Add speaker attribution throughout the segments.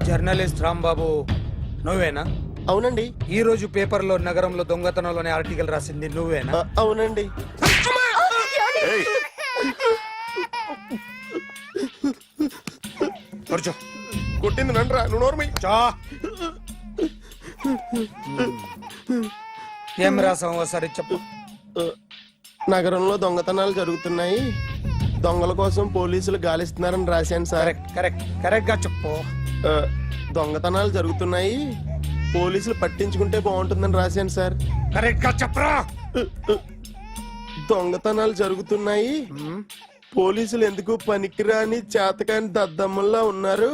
Speaker 1: Journalist Rambabu నువ్వేనా?
Speaker 2: అవునండి.
Speaker 1: ఈ రోజు పేపర్లో నగరంలో దొంగతనంలోనే ఆర్టికల్ రాసింది నువ్వేనా?
Speaker 2: అవునండి.
Speaker 1: కూర్చో.
Speaker 2: కొట్టింది నండ్రా, నువ్వు నోర్మి.
Speaker 1: ఏం రాసావు ఒకసారి చెప్పు.
Speaker 2: నగరంలో దొంగతనాలు జరుగుతున్నాయి, దొంగల కోసం పోలీసులు గాలిస్తున్నారని రాశాను సార్.
Speaker 1: కరెక్ట్ గా చెప్పు.
Speaker 2: దొంగతనాలు జరుగుతున్నాయి, పోలీసులు పట్టించుకుంటే బాగుంటుందని రాశాను సార్.
Speaker 1: కరెక్ట్ గా చెప్పరా.
Speaker 2: దొంగతనాలు జరుగుతున్నాయి, పోలీసులు ఎందుకు పనికిరాని చేతకాని దద్దమ్మల్లా ఉన్నారు,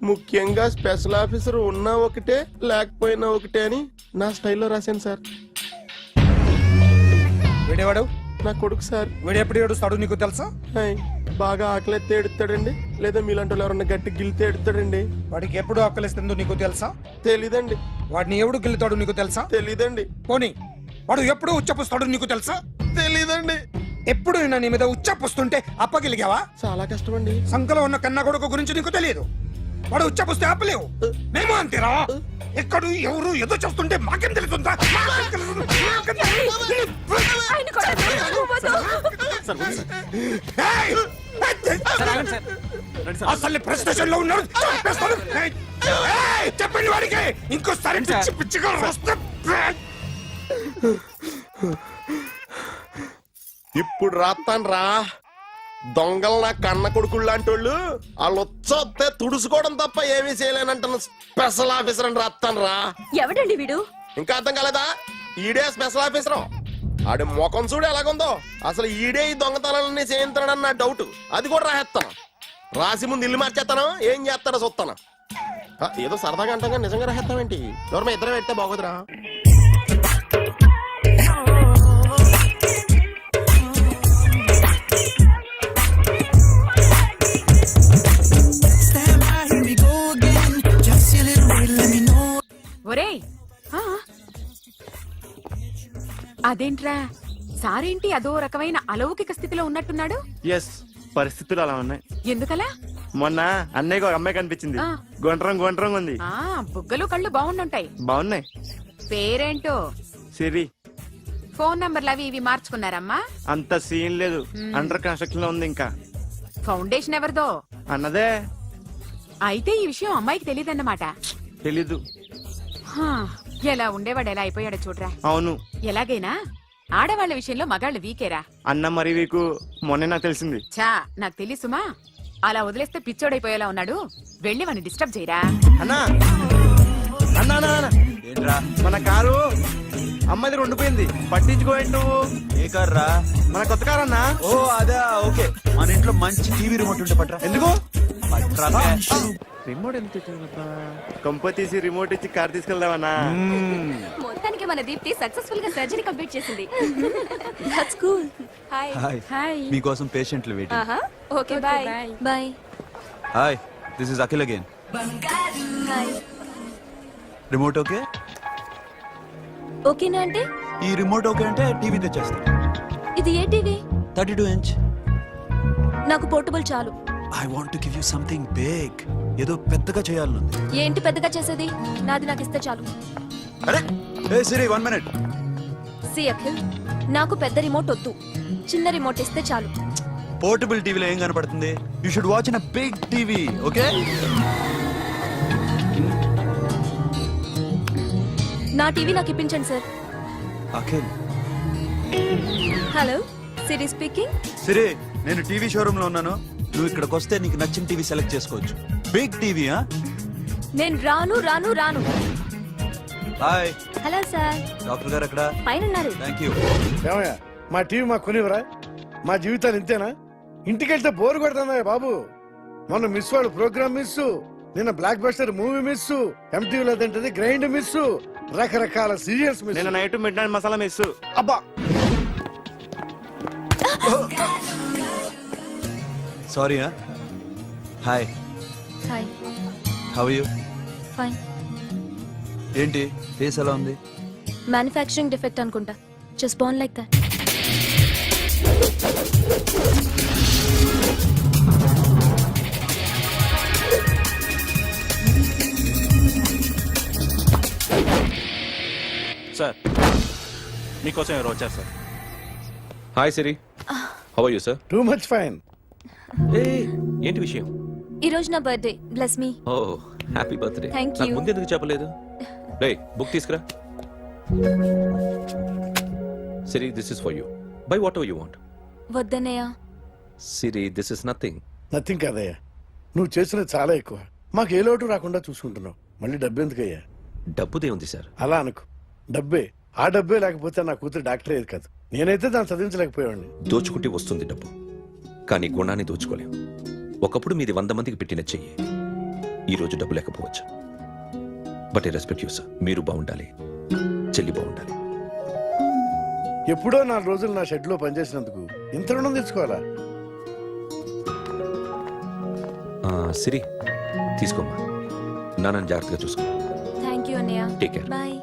Speaker 2: ముఖ్యంగా స్పెషల్ ఆఫీసర్ ఉన్నా ఒకటే లేకపోయినా ఒకటే అని నా స్టైల్లో రాశాను సార్.
Speaker 1: వీడేవాడు?
Speaker 2: నా కొడుకు సార్.
Speaker 1: వీడు ఎప్పుడు ఏడుస్తాడు నీకు తెలుసా?
Speaker 2: బాగా ఆకలిస్తే ఎడుతాడండి, లేదా మీలాంటి వాళ్ళు ఎవరన్నా గట్టి గిల్లితే ఎడుతాడండి.
Speaker 1: వాడికి ఎప్పుడు ఆకలిస్తుందో నీకు తెలుసా?
Speaker 2: తెలీదండి.
Speaker 1: వాడిని ఎవడు గిల్లుతాడు నీకు తెలుసా?
Speaker 2: తెలీదండి.
Speaker 1: పోనీ వాడు ఎప్పుడు ఉచ్చపుస్తాడు నీకు తెలుసా?
Speaker 2: తెలీదండి.
Speaker 1: ఎప్పుడు నీ మీద ఉచ్చపుస్తుంటే అప్పగిలిగావా?
Speaker 2: చాలా కష్టం అండి.
Speaker 1: సంకలో ఉన్న కన్న కొడుకు గురించి నీకు తెలియదు. వాడు ఉచ్చపుస్తే ఆపలేవు. మేము అంతేరా. ఎక్కడు ఎవరు ఏదో చేస్తుంటే మాకేం తెలుస్తుందా? అసలు ప్రెస్ స్టేషన్ లో ఉన్నాడు. చెప్పండి వాడికి ఇంకోసారి పిచ్చి పిచ్చిగా వస్తే.
Speaker 2: ఇప్పుడు రాత్తాను రా. దొంగలు నా కన్న కొడుకుళ్ళు లాంటి వాళ్ళు వాళ్ళు వచ్చొస్తే తుడుచుకోవడం తప్ప ఏమీ చేయలేనంటున్న స్పెషల్ ఆఫీసర్ అని రాత్తాను రా.
Speaker 3: ఎవడండి వీడు?
Speaker 2: ఇంకా అర్థం కాలేదా? ఈడే స్పెషల్ ఆఫీసర్. ఆడి ముఖం చూడు ఎలాగుందో. అసలు ఈడే ఈ దొంగతనాలన్నీ చేయించాడని నా డౌట్. అది కూడా రాసేస్తాను. రాసి ముందు ఇల్లు మార్చేస్తాను, ఏం చేస్తానో చూస్తాను. ఏదో సరదాగా అంటాం, నిజంగా రాసేస్తామేంటి? ఎవరన్నా ఇద్దరం పెడితే బాగోదురా.
Speaker 3: ఒరేయ్, అదేంట్రా సారేంటి అదో రకమైన అలౌకిక స్థితిలో ఉన్నట్టున్నాడు?
Speaker 4: ఎస్, పరిస్థితులు అలా ఉన్నాయి.
Speaker 3: ఎందుకలా?
Speaker 4: మొన్న అన్నయ్యకు ఒక అమ్మాయి కనిపించింది. గుండ్రంగా ఉంది.
Speaker 3: బుగ్గలు కళ్ళు బాగుండుంటాయి.
Speaker 4: బాగున్నాయి.
Speaker 3: పేరేంటో?
Speaker 4: సిరి.
Speaker 3: ఫోన్ నంబర్లు అవి ఇవి మార్చుకున్నారమ్మా?
Speaker 4: అంత సీన్ లేదు, అండర్ కన్స్ట్రక్షన్ లో ఉంది. ఇంకా
Speaker 3: ఫౌండేషన్ ఎవరిదో
Speaker 4: అన్నదే.
Speaker 3: అయితే ఈ విషయం అమ్మాయికి తెలియదన్నమాట.
Speaker 4: తెలీదు.
Speaker 3: ఎలా ఉండేవాడు ఎలా అయిపోయాడో చూడరా.
Speaker 4: అవును.
Speaker 3: ఎలాగైనా ఆడవాళ్ల విషయంలో మగాళ్ళు వీకేరా.
Speaker 4: అన్న మరి వీకు మొన్నే నాకు తెలిసింది.
Speaker 3: చా, నాకు తెలుసుమా. అలా వదిలేస్తే పిచ్చోడైపోయేలా ఉన్నాడు. వెళ్ళి వాడిని డిస్టర్బ్ చేయరా.
Speaker 4: అన్నా అన్నా ఏంట్రా, మన కారు అమ్మాయిది ఉండిపోయింది, పట్టించుకోండి నువ్వు.
Speaker 5: ఏ కార్ రా?
Speaker 4: మన కొత్త కారు అన్నా.
Speaker 5: ఓ అదా, ఓకే. మన ఇంట్లో మంచి టీవీ రిమోట్ ఉంటే పట్రా.
Speaker 4: ఎందుకు?
Speaker 2: రిమోట్ ఎంత
Speaker 4: కంప తీసి రిమోట్ ఇచ్చి కార్ తీసుకెళ్దామన్నా.
Speaker 3: మొత్తానికి మన దీప్తి సక్సెస్ఫుల్ గా సర్జరీ కంప్లీట్ చేసింది. That's cool. హాయ్.
Speaker 5: హాయ్. మీకోసం పేషెంట్లు waiting.
Speaker 3: Okay, bye. Bye.
Speaker 5: Hi, this is Akhil again. Remote okay?
Speaker 3: ఓకేనా అంటే?
Speaker 5: ఈ రిమోట్ ఓకే అంటే టీవీ తెచ్చేస్తా.
Speaker 3: ఇది ఏ టీవీ?
Speaker 5: 32 inch.
Speaker 3: నాకు పోర్టబుల్ చాలు.
Speaker 5: I want to give you something big. ఏదో పెద్దగా చేయాలనుంది.
Speaker 3: ఏంటి పెద్దగా చేసేది? నాది నాకు ఇస్తే చాలు.
Speaker 5: అరే ఏ సిరి, 1 minute.
Speaker 3: సి అఖిల్, నాకు పెద్ద రిమోట్ వద్దు, చిన్న రిమోట్ ఇస్తే చాలు.
Speaker 5: పోర్టబుల్ టీవీలో ఏం కనపడుతుంది? You should watch in a big TV, okay?
Speaker 3: నా టీవీ నాకు ఇప్పించండి sir.
Speaker 5: Akhil.
Speaker 3: Hello, Siri speaking.
Speaker 5: Siri, నేను టీవీ షోరూమ్ లో ఉన్నాను. నువ్వు ఇక్కడికి వస్తే నీకు నచ్చిన టీవీ సెలెక్ట్ చేసుకోవచ్చు. Big TV.
Speaker 3: నేను రాను రాను రాను.
Speaker 5: హాయ్.
Speaker 3: Hello sir.
Speaker 5: డాక్టర్ గారు ఎక్కడ?
Speaker 3: పైన ఉన్నారు.
Speaker 5: Thank you.
Speaker 6: ఏమయ్యా, మా టీవీ మాకు కొనివరా? మా జీవితాలు ఇంతేనా? ఇంటికెళ్తే బోరు కొడుతుందా బాబు? మొన్న మిస్ వాళ్ళు ప్రోగ్రామ్ మిస్, నిన్న బ్లాక్ బస్టర్ మూవీ మిస్, ఎంటీవీలో తింటది గ్రైండ్ మిస్, రకరకాల సీరియల్స్ మిస్.
Speaker 4: నేను night midnight masala miss.
Speaker 6: అబ్బా,
Speaker 5: sorry. Hi.
Speaker 3: Hi.
Speaker 5: How are you?
Speaker 3: Fine.
Speaker 5: ఏంటి ఫేస్ ఎలా ఉంది?
Speaker 3: మ్యానుఫ్యాక్చరింగ్ డిఫెక్ట్ అనుకుంటా. Just born like that.
Speaker 7: Sir మీకోసం ఎవరు వచ్చారు sir?
Speaker 8: Hi Siri, how are you sir?
Speaker 6: Too much fine.
Speaker 8: ఏంటి విషయం?
Speaker 3: ఈ రోజు నా birthday, bless me.
Speaker 8: Oh happy birthday.
Speaker 3: Thank
Speaker 8: నాకు
Speaker 3: you.
Speaker 8: ముందు ఎందుకు చెప్పలేదు? రే బుక్ తీసుకురా. Siri, this is for you. Buy whatever you want.
Speaker 3: వద్దన్నయ్య.
Speaker 8: Siri, this is nothing.
Speaker 6: Nothing కాదయ్యా, నువ్వు చేసినది చాలా ఎక్కువ. మాకు ఏ లోటు రాకుండా చూసుకుంటున్నావు. మళ్ళీ డబ్బు ఎందుకయ్యా?
Speaker 8: డబ్బుదే ఉంది సార్.
Speaker 6: అలా అనుకు. డబ్బే, ఆ డబ్బే లేకపోతే నా కూతురు డాక్టర్ అయ్యేది కాదు. నేనైతే దాన్ని చదివించలేకపోయాడిని.
Speaker 8: దోచుకుంటే వస్తుంది డబ్బు, కానీ గుణాన్ని దోచుకోలేం. ఒకప్పుడు మీది 100 మందికి పెట్టిన చెయ్యి, ఈ రోజు డబ్బు లేకపోవచ్చు. But I respect you sir. మీరు బాగుండాలి, చెల్లి బాగుండాలి.
Speaker 6: ఎప్పుడో 4 రోజులు నా షెడ్ లో పనిచేసినందుకు ఇంత రుణం తెచ్చుకోవాలా?
Speaker 8: సిరి, తీసుకోమ్మా. నాన్నని జాగ్రత్తగా చూసుకో.
Speaker 3: థ్యాంక్ యూ అన్నయ్య.
Speaker 8: Take care.
Speaker 3: బాయ్.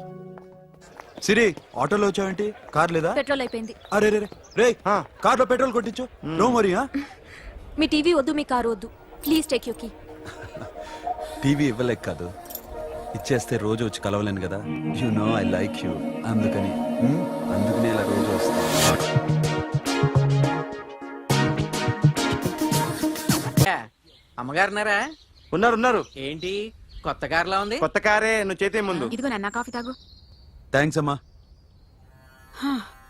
Speaker 5: సిరి, ఆటోలో వచ్చావేంటి? కార్ లేదా?
Speaker 3: పెట్రోల్ అయిపోయింది.
Speaker 5: అరే రే రే కార్ లో పెట్రోల్ కొట్టించు. నో మరి.
Speaker 3: మీ టీవీ వద్దు, మీ కారు వద్దు. Please take you key.
Speaker 5: TV ఇవ్వలేక కాదు, ఇచ్చేస్తే రోజు వచ్చి కలవలేను కదా. You know I like you. అందుకని ఇలా రోజు వస్తా.
Speaker 9: అమ్మగారున్నారా?
Speaker 4: ఉన్నారు.
Speaker 9: ఏంటి కొత్త కార్లా ఉంది?
Speaker 4: కొత్త కారే, నువ్వు చేతే ముందు.
Speaker 10: ఇదిగో నాన్న కాఫీ తాగు.
Speaker 5: థ్యాంక్స్ అమ్మా.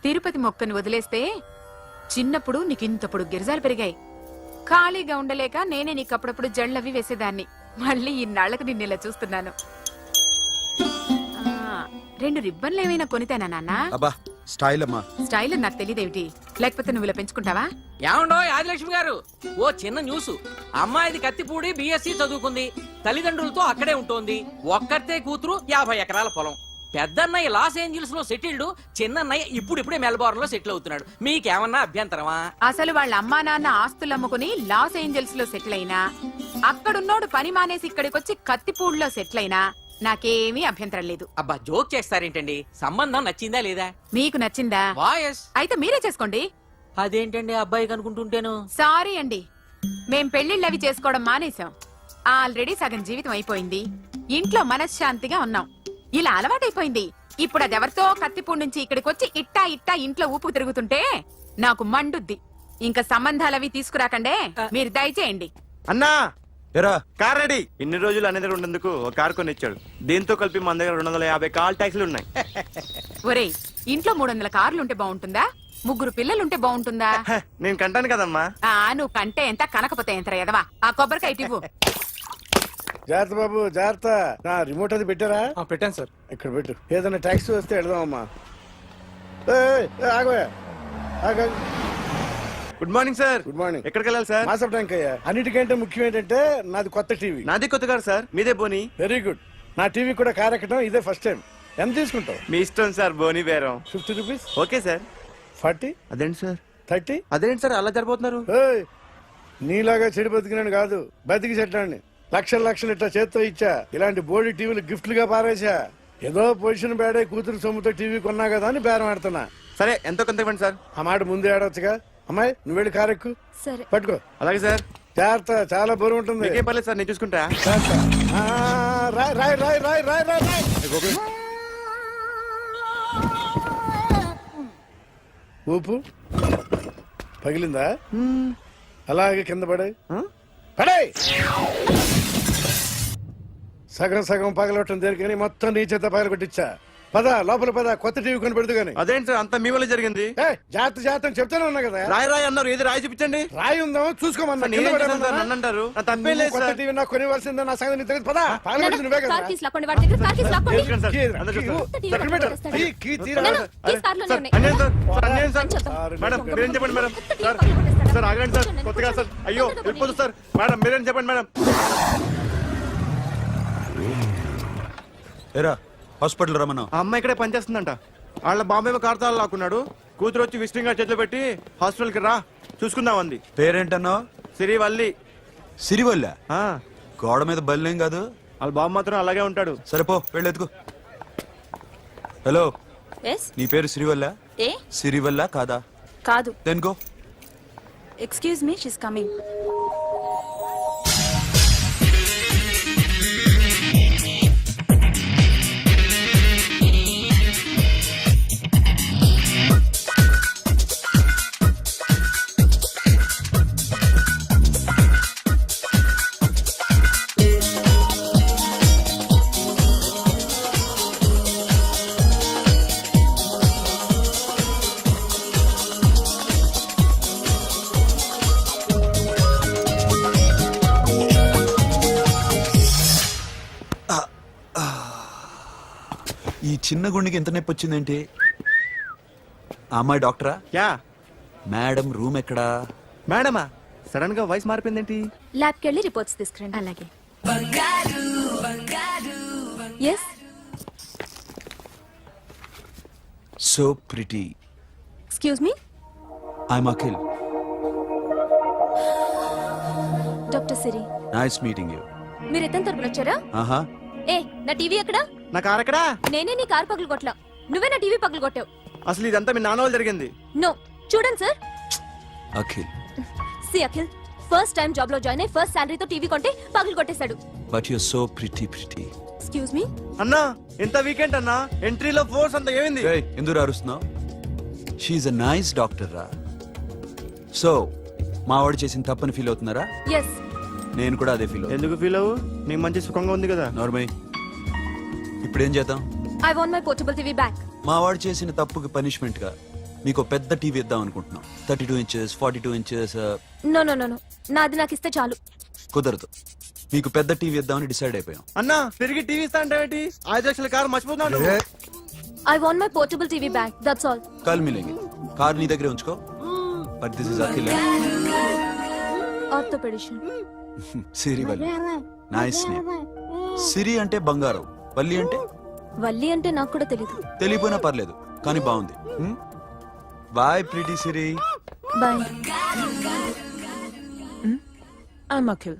Speaker 10: తిరుపతి మొక్కను వదిలేస్తే చిన్నప్పుడు నీకు ఇంతప్పుడు గిరిజాలు పెరిగాయి. ఖాళీగా ఉండలేక నేనే నీకు అప్పుడప్పుడు జళ్ళవి వేసేదాన్ని. మళ్ళీ ఇన్నాళ్లకు నిన్ను ఇలా చూస్తున్నాను. 2 రిబ్బన్లు ఏమైనా కొనితేనా నాన్న?
Speaker 5: అబ్బా స్టైల్ అమ్మా.
Speaker 10: స్టైల్ నాకు తెలియదేమిటి? లేకపోతే నువ్వు ఇలా పెంచుకుంటావా?
Speaker 9: ఏమండో ఆదిలక్ష్మి గారు, ఓ చిన్న న్యూస్. అమ్మాయిది కత్తిపూడి బిఎస్సి చదువుకుంది, తల్లిదండ్రులతో అక్కడే ఉంటోంది. ఒక్కతే కూతురు, 50 ఎకరాల పొలం. పెద్దన్నయ్య లాస్ ఏంజల్స్ లో సెటిల్డ్, చిన్నన్నయ్య ఇప్పుడిప్పుడే మెల్బోర్న్ లో సెటిల్ అవుతున్నాడు. మీకేమన్నా అభ్యంతరమా?
Speaker 10: అసలు వాళ్ళ అమ్మా నాన్న ఆస్తులు అమ్ముకుని లాస్ ఏంజల్స్ లో సెటిల్ అయినా, అక్కడున్నోడు పని మానేసి ఇక్కడికొచ్చి కత్తిపూడిలో సెటిల్ అయినా నాకేమీ అభ్యంతరం లేదు.
Speaker 9: అబ్బా జోక్ చేస్తారేంటండి? సంబంధం నచ్చిందా లేదా?
Speaker 10: మీకు నచ్చిందా?
Speaker 9: వాయస్.
Speaker 10: అయితే మీరే చేసుకోండి.
Speaker 9: అదేంటండి అబ్బాయికి అనుకుంటుంటేను?
Speaker 10: సారీ అండి, మేం పెళ్లిళ్ళు అవి చేసుకోవడం మానేశాం. ఆల్రెడీ సగం జీవితం అయిపోయింది. ఇంట్లో మనశ్శాంతిగా ఉన్నాం. ఇలా అలవాటైపోయింది. ఇప్పుడు అదెవరితో కత్తిపూడి నుంచి ఇక్కడికి వచ్చి ఇట్టా ఇంట్లో ఊపుకు తిరుగుతుంటే నాకు మండుద్ది. ఇంకా సంబంధాలవి తీసుకురాకండే, మీరు దయచేయండి.
Speaker 4: అన్నా,
Speaker 5: ఎరా
Speaker 4: కార్ రెడీ. ఇన్ని రోజులు అనే దగ్గర ఉండేందుకు ఒక కార్ కొనిచ్చాడు. దీంతో కలిపి మన దగ్గర 250 కాల్ ట్యాక్సీలు ఉన్నాయి.
Speaker 10: ఒరేయ్, ఇంట్లో 300 కార్లుంటే బాగుంటుందా? 3 పిల్లలుంటే బాగుంటుందా?
Speaker 4: నేను కంటాను కదమ్మా.
Speaker 10: నువ్వు కంటే ఎంత కనకపోతే ఎంత ఎదవా. ఆ కొబ్బరికాయ ఇవ్వు.
Speaker 6: జాగ్రత్త బాబు, జాగ్రత్త. నా రిమోట్ అది పెట్టారా?
Speaker 7: పెట్టాను సార్.
Speaker 6: ఇక్కడ పెట్టు. ఏదైనా ట్యాక్సీ వస్తే వెళదామమ్మా. ఆగోయా.
Speaker 4: Good morning sir.
Speaker 6: Good morning.
Speaker 4: ఎక్కడికి వెళ్ళాలి సార్?
Speaker 6: మాసప్ ట్యాంక్ అయ్యా. అన్నిటికంటే ముఖ్యం ఏంటంటే నాది కొత్త టీవీ.
Speaker 4: నాది కొత్త కారు సార్, మీదే బోని.
Speaker 6: Very good. నా టీవీ కూడా కార్ ఎక్కడం ఇదే ఫస్ట్ టైం. ఎంత తీసుకుంటావు?
Speaker 4: మీ ఇష్టం సార్, బోని బేరం.
Speaker 6: 50 రూపీస్.
Speaker 4: Okay sir.
Speaker 6: 40,
Speaker 4: అదేంటి సార్?
Speaker 6: 30.
Speaker 4: అదేంటి సార్ అలా జరిపోతున్నారు?
Speaker 6: నీలాగా చెడు బతికినాను కాదు, బతికి చెట్లాన్ని. లక్షలు ఇట్లా చేత్తో ఇచ్చా. ఇలాంటి బోడి టీవీలు గిఫ్ట్లుగా పారేసా. ఏదో పొజిషన్ బేడే కూతురు సొమ్ముతో టీవీ కొన్నా కదా అని బేరం ఆడుతున్నా.
Speaker 4: సరే, ఎంతో కొంత ఇవ్వండి సార్.
Speaker 6: ఆ మాట ముందే ఆడవచ్చుగా. అమ్మాయి, నువ్వు వెళ్ళి కారు ఎక్కు.
Speaker 3: సరే.
Speaker 6: పట్టుకో.
Speaker 4: అలాగే సార్.
Speaker 6: జాగ్రత్త, చాలా బరువు ఉంటుంది.
Speaker 4: మీకేం పర్లేదు సార్, నేను చూసుకుంటా.
Speaker 6: జాగ్రత్త. రాయ్. ఊపు పగిలిందా? అలాగే కింద పడే. సగం పగలవటం దేనికని మొత్తం నీ చేత పగల కొట్టించా. పద లోపల పద, కొత్త టీవీ కొని పెడదు గాని.
Speaker 4: అదేంటి సార్ అంతా మీ వల్ల జరిగింది?
Speaker 6: జాగ్రత్త చెప్తానే ఉన్నా కదా.
Speaker 4: రాయి అన్నారు, ఏది రాయి చూపించండి.
Speaker 6: రాయి ఉందామో చూసుకోమన్నా.
Speaker 4: నన్ను అంటారు. నా తప్పేం లేదు
Speaker 6: కొత్త
Speaker 4: సార్.
Speaker 6: టీవీ నాకు కొనివ్వాల్సిందే. నా సంగతి నీకు తెలియదు. పద, పగలగొట్టింది నువ్వే కదా.
Speaker 3: కార్ కీస్ లాక్కోండి, వాడి దగ్గర కార్ కీస్ లాక్కోండి.
Speaker 4: తీసుకురండి సార్. అందరూ చూస్తారు.
Speaker 6: ఎక్కడ పెట్టు? కీ తీరా.
Speaker 3: కీస్ కార్లోనే ఉన్నాయి.
Speaker 4: అన్యాయం సార్, అన్యాయం సార్.
Speaker 6: సార్,
Speaker 4: మేడం మీరేం చెప్పండి మేడం. సార్ ఆగండి సార్, కొత్తగా సార్. అయ్యో వెళ్ళిపోదు సార్. మేడం మీరేం చెప్పండి మేడం.
Speaker 5: ఎరా హాస్పిటల్ రమ్మను.
Speaker 4: ఆ అమ్మాయి ఇక్కడే పనిచేస్తుందంట. వాళ్ళ బాంబేమో కార్తాలు లాక్కున్నాడు. కూతురు వచ్చి విజిటింగ్ కార్డ్ చేతిలో పెట్టి హాస్పిటల్కి రా చూసుకుందాం అంది.
Speaker 5: పేరేంటన్నావు?
Speaker 4: సిరివల్లి.
Speaker 5: సిరివల్ల?
Speaker 4: ఆ,
Speaker 5: గోడ మీద బల్లేం కాదు.
Speaker 4: వాళ్ళ బాబు మాత్రం అలాగే ఉంటాడు.
Speaker 5: సరిపో, వెళ్ళెత్తుకో. Hello,
Speaker 3: yes.
Speaker 5: నీ పేరు సిరివల్ల?
Speaker 3: ఏ
Speaker 5: సిరివల్ల కాదా?
Speaker 3: కాదు.
Speaker 5: Then go.
Speaker 3: Excuse me, she's coming.
Speaker 5: చిన్న గుండెకి ఎంత నొప్పి వచ్చిందేంటి? ఆ అమ్మాయి డాక్టరా?
Speaker 4: యా
Speaker 5: మేడం రూమ్ ఎక్కడా?
Speaker 4: మేడమా సడన్ గా వాయిస్ మారిపోయిందేంటి?
Speaker 3: ల్యాబ్కి వెళ్ళి రిపోర్ట్స్ తీసుకురండి. అలాగే. Yes.
Speaker 5: So pretty.
Speaker 3: Excuse me.
Speaker 5: I'm Akhil.
Speaker 3: Doctor Siri.
Speaker 5: Nice meeting you.
Speaker 3: మీరు ఎత్తని తరపున వచ్చారా?
Speaker 5: ఆహా.
Speaker 3: ఏ, నా టీవీ ఎక్కడా?
Speaker 4: నా కార్ ఎక్కడా?
Speaker 3: నేనే నీ కారు పగలు కొట్టలా, నువ్వే నా టీవీ పగలు కొట్టావు.
Speaker 4: అసలు ఇదంతా మీ నాన్న వాళ్ళు జరిగింది.
Speaker 3: నో, చూడండి sir.
Speaker 5: Akhil.
Speaker 3: See Akhil, first time job లో జాయిన్ అయ్యి ఫస్ట్ శాలరీతో టీవీ కొంటే పగలు కొట్టేశాడు.
Speaker 5: But you so pretty.
Speaker 3: Excuse me.
Speaker 4: అన్నా ఎంత వీకెండ్ అన్నా, ఎంట్రీలో ఫోర్స్ అంత ఏమైంది?
Speaker 5: ఎందుకు అరుస్తున్నావు? షీఈ్ అ నైస్ డాక్టర్ రా. సో మావాడు చేసిన తప్పని ఫీల్ అవుతున్నారా?
Speaker 3: ఎస్.
Speaker 5: నేను కూడా అదే ఫీల్.
Speaker 4: ఎందుకు ఫీల్ అవ్వు, నీకు మంచి సుఖంగా ఉంది కదా.
Speaker 5: నార్మల్. ఇప్పుడు ఏం చేద్దాం?
Speaker 3: I want my portable TV back.
Speaker 5: మావాడు చేసిన తప్పుకి పనిష్మెంట్ గా మీకు పెద్ద టీవీ ఇద్దాం అనుకుంటున్నాం. 32 inches 42 inches.
Speaker 3: No no no no, నాది నాకు ఇస్తే చాలు.
Speaker 5: కుదరదు. మీకు పెద్ద టీవీ ఇద్దామని డిసైడ్ అయిపోయాం.
Speaker 4: అన్నా తిరిగి టీవీ ఇస్తా అంటే 5 లక్షల కారు మర్చిపోతున్నాడు.
Speaker 3: I want my portable TV back, that's all.
Speaker 5: కల్ మిలేంగి. కార్ నీ దగ్గరే ఉంచుకో. But this is Akhil.
Speaker 3: Orthopaedician.
Speaker 5: Siri Valli. Nice name. Siri అంటే బంగారం, వల్లి అంటే?
Speaker 3: వల్లి అంటే నాకు కూడా తెలీదు.
Speaker 5: తెలియపోయినా పర్లేదు, కానీ బాగుంది. Bye pretty Siri.
Speaker 3: Bye.
Speaker 10: I'm Akhil.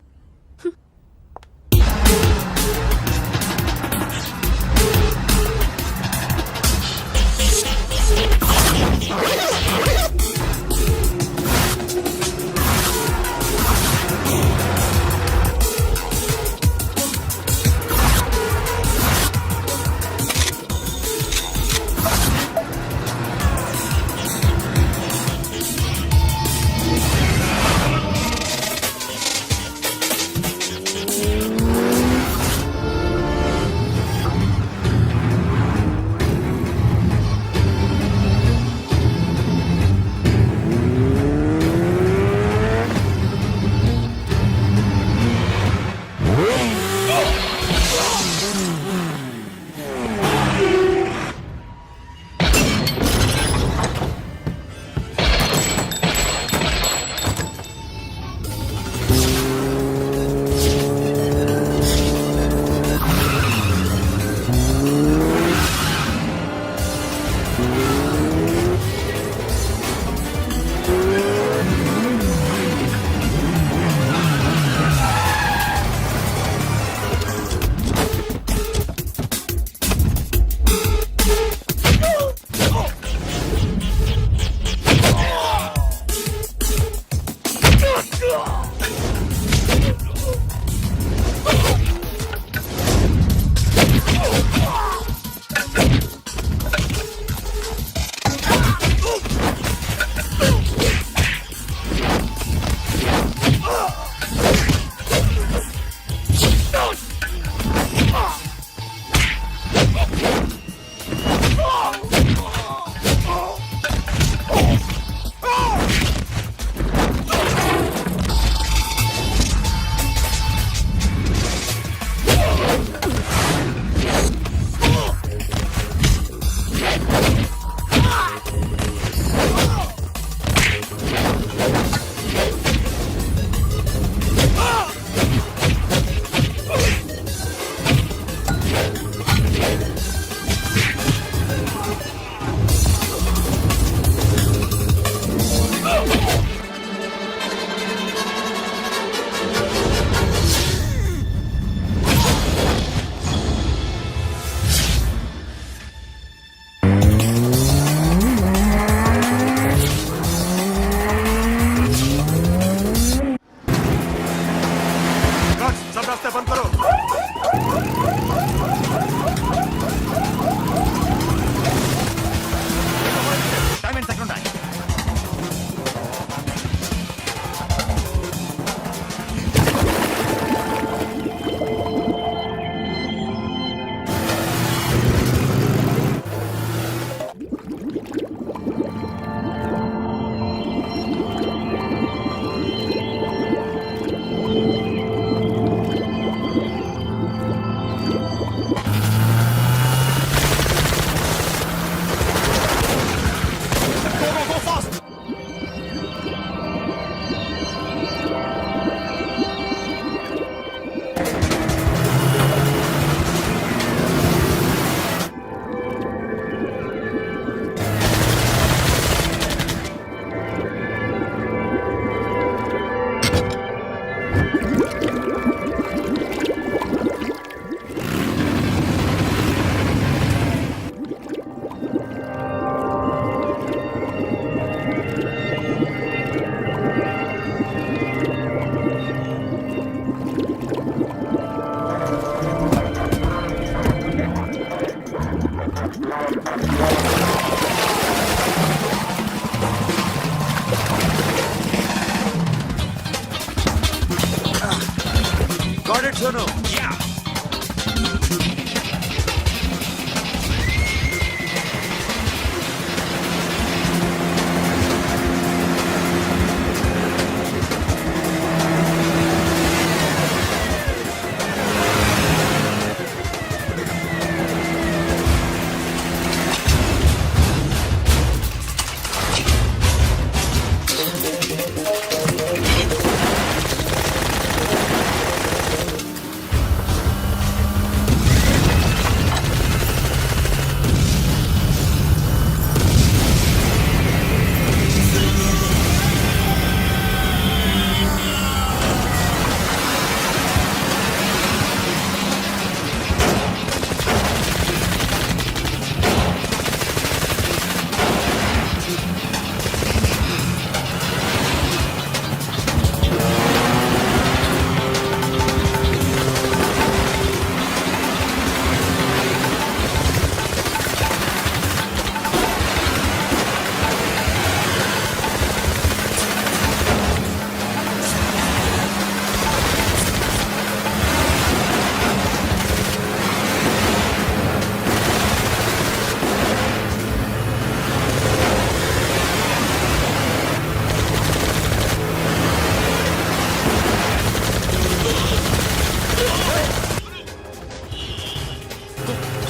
Speaker 4: Right Sonu.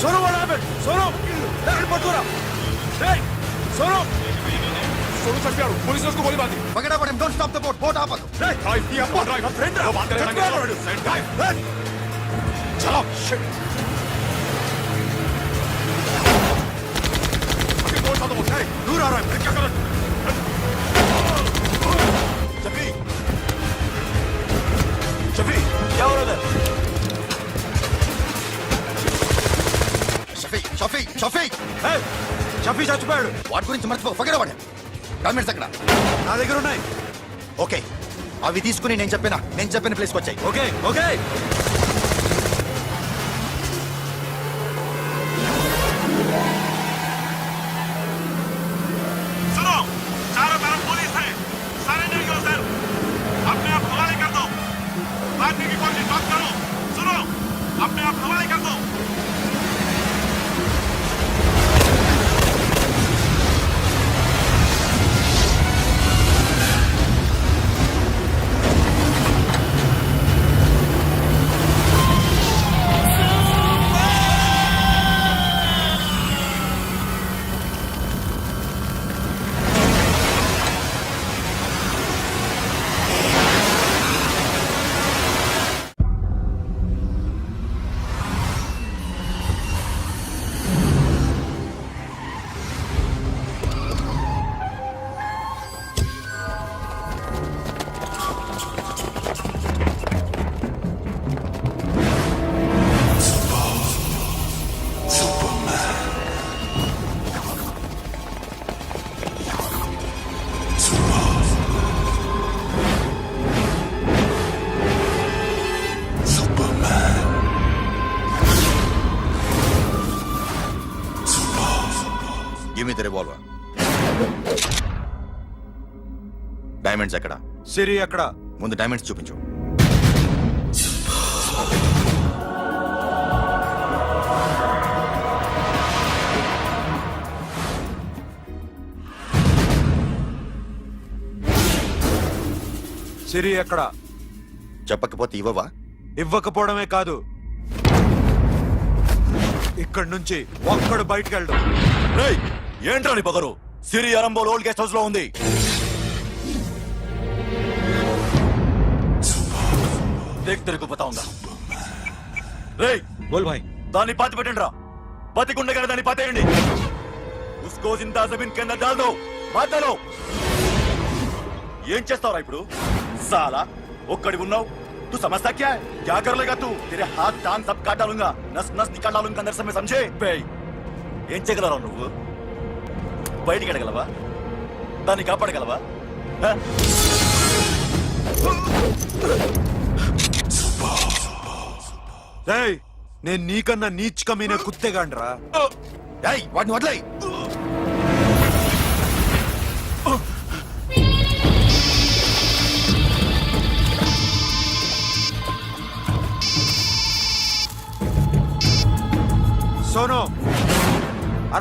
Speaker 4: Sonu what happened? Sonu ఎక్కడ పట్టురా? ఏయ్ సోను సోను చచ్చాడు. పోలీసులకు గోలి బాది.
Speaker 1: పగడా పడం don't stop the boat. Boat ఆపదు.
Speaker 4: రేయ్ ఈ అబ్బా డ్రైవ్ ఫ్రెండ్ రా. చలో షిట్. दूर आ रहा है क्या कर शफी शफी क्या हो रहा है
Speaker 1: షఫీ షఫీ షఫీ
Speaker 4: షఫీ చచ్చిపోయాడు.
Speaker 1: వాటి గురించి మర్చిపో. పగడా పడం డాక్యుమెంట్స్ అక్కడ
Speaker 4: నా దగ్గర ఉన్నాయి.
Speaker 1: ఓకే అవి తీసుకుని నేను చెప్పిన ప్లేస్కి వచ్చాయి.
Speaker 4: ఓకే ఓకే
Speaker 7: सुनो, चारों तरफ पुलिस है, सरेंडर योरसेल्फ, अपने आप हवाले कर दो, भागने की कोशिश मत करो, सुनो, अपने आप हवाले कर दो.
Speaker 1: డైమండ్స్ ఎక్కడ?
Speaker 4: సిరి ఎక్కడ?
Speaker 1: ముందు డైమండ్స్ చూపించు.
Speaker 4: సిరి ఎక్కడ?
Speaker 1: చెప్పకపోతే ఇవ్వవా?
Speaker 4: ఇవ్వకపోవడమే కాదు, ఇక్కడి నుంచి ఒక్కడు బయటకు వెళ్ళడు.
Speaker 7: ఏంట్రా నీ పొగరు? సిరి అరంబోల్ ఓల్డ్ గెస్ట్ హౌస్ లో ఉంది. దేక్ తెరకు పతావుందా? రేయ్
Speaker 5: బోల్ భాయ్.
Speaker 7: దాన్ని పాతి పెట్టండి రా. బతికుండగానే దాన్ని పాతేయండి. ఉస్కో జిందా జమీన్ కింద డాల్ దో. మాటలో ఏం చేస్తావురా ఇప్పుడు? సాలా ఒక్కడి ఉన్నావు. तू समझता क्या है? क्या कर लेगा तू? तेरे हाथ टांग सब काट डालूंगा, नस नस निकाल डालूंगा अंदर से, मैं समझे? ఏం చేయగలరా నువ్వు? బయటికి వెళ్ళగలవా? దాన్ని కాపాడగలవా?
Speaker 4: నేను నీకన్నా నీచ్ కమీనే కుత్తేగాండ్రా.
Speaker 1: వాడిని వదిలేయ్.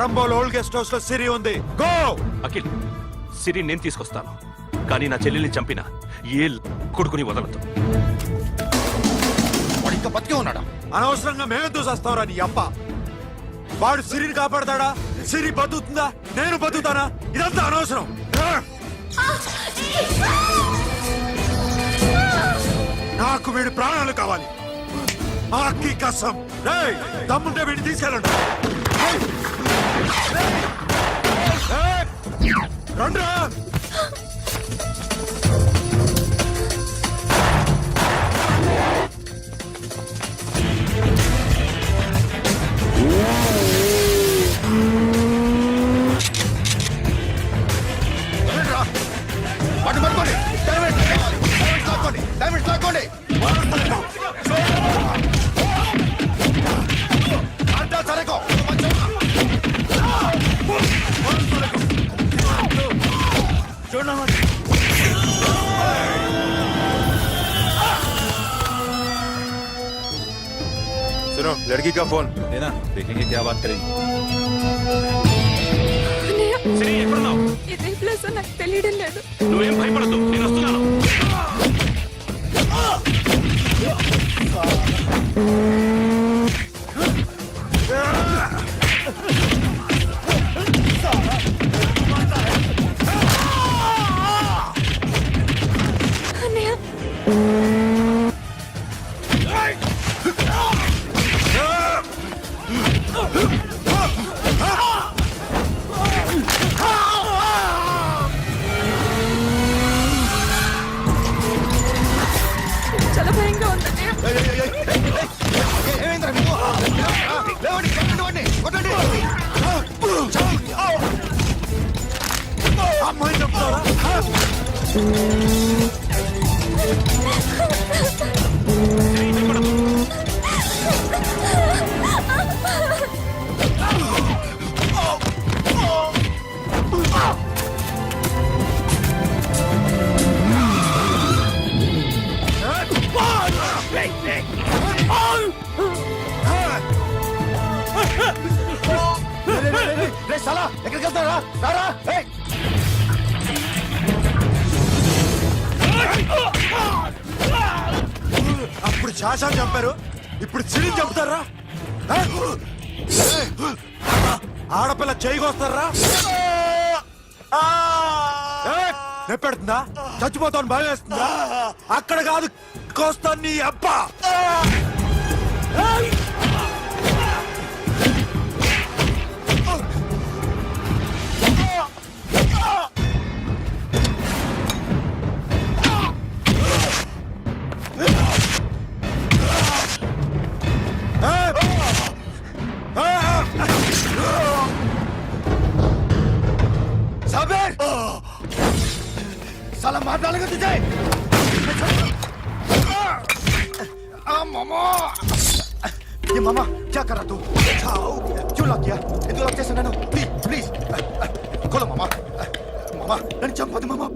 Speaker 4: ఆరంభంలో ఓల్డ్ గెస్ట్ హౌస్ లో సిరి ఉంది గో.
Speaker 11: అఖిల్ సిరి నేను తీసుకొస్తాను కానీ నా చెల్లెల్ని చంపిన ఏ కొడుకుని వదలదు.
Speaker 7: వాడు ఇంకా బతికే ఉన్నాడా?
Speaker 4: అనవసరంగా మేమెందుకు చేస్తావురా నీ అప్ప? వాడు సిరిని కాపాడతాడా? సిరి బతుకుతుందా? నేను బతుకుతానా? ఇదంతా అనవసరం. నాకు వీడి ప్రాణాలు కావాలి. ఆకి కసం. రేయ్, దమ్ముంటే వీడిని తీసుకెళ్ళండి. రండ్రా.
Speaker 7: వాడిని పట్టుకోండి. డైమండ్స్ లాక్కోండి. డైమండ్స్ లాక్కోండి. అంతా సరేకో.
Speaker 4: सुनो लड़की का फोन
Speaker 5: लेना देखेंगे क्या बात करेंगे.
Speaker 11: సిరి ఎక్కడున్నావు?
Speaker 3: ఇదే ప్లేస్ నాకు తెలియడం లేదు.
Speaker 11: నువ్వేం భయపడద్దు, నేను వస్తున్నాను.
Speaker 3: అన్నయ్య చాలా భయంగా ఉంది అన్నయ్య.
Speaker 7: ఏమైందిరా మీకు? లేవండి, కొట్టండి, కొట్టండి.
Speaker 4: అమ్మాయి చెప్తారా?
Speaker 7: రే సాలా, ఎక్కడికి వెళ్తారా? రారా. ఏయ్.
Speaker 4: అప్పుడు శాశాన్ని చంపారు, ఇప్పుడు సిరిని చంపుతారా? ఆ? ఆడపిల్ల చేయకొస్తారా? నెప్పెడుతుందా? చచ్చిపోతాను భయం వేస్తుందా? అక్కడ కాదు కోస్తాను నీ అబ్బా.
Speaker 7: साबिर! साला मार डालेगा तुझे। मामा, ये मामा क्या कर रहा तू? क्यों लॉक किया? ये लॉक कैसे नैनो? प्लीज प्लीज खोलो मामा. मामा नन्ను చంపొద్దు मामा.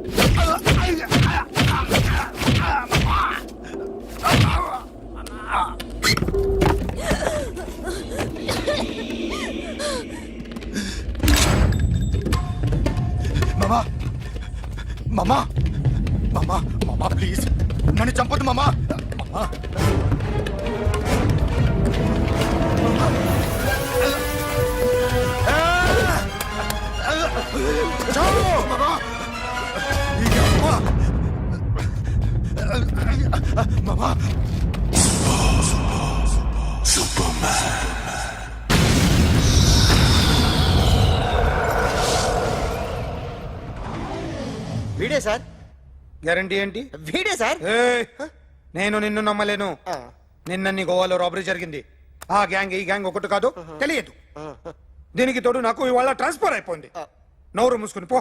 Speaker 7: మామా మామా మామా మామా ప్లీజ్ నన్ను చంపొద్దు మామా. మామా మామా
Speaker 2: వీడే సార్,
Speaker 1: గ్యారంటీ ఏంటి?
Speaker 2: వీడే సార్.
Speaker 1: ఏయ్, నేను నిన్ను నమ్మలేను. నిన్న నీ గోవాలో రాబరీ జరిగింది. ఆ గ్యాంగ్ ఈ గ్యాంగ్ ఒకటి కాదు, తెలియదు. దీనికి తోడు నాకు ఇవాళ ట్రాన్స్ఫర్ అయిపోయింది. నోరు మూసుకుని పో.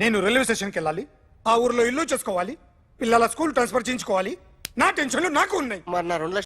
Speaker 1: నేను రైల్వే స్టేషన్కి వెళ్ళాలి, ఆ ఊర్లో ఇల్లు చేసుకోవాలి, పిల్లల స్కూల్ ట్రాన్స్ఫర్ చేయించుకోవాలి. నా టెన్షన్లు నాకు ఉన్నాయి.
Speaker 2: మరి నా 2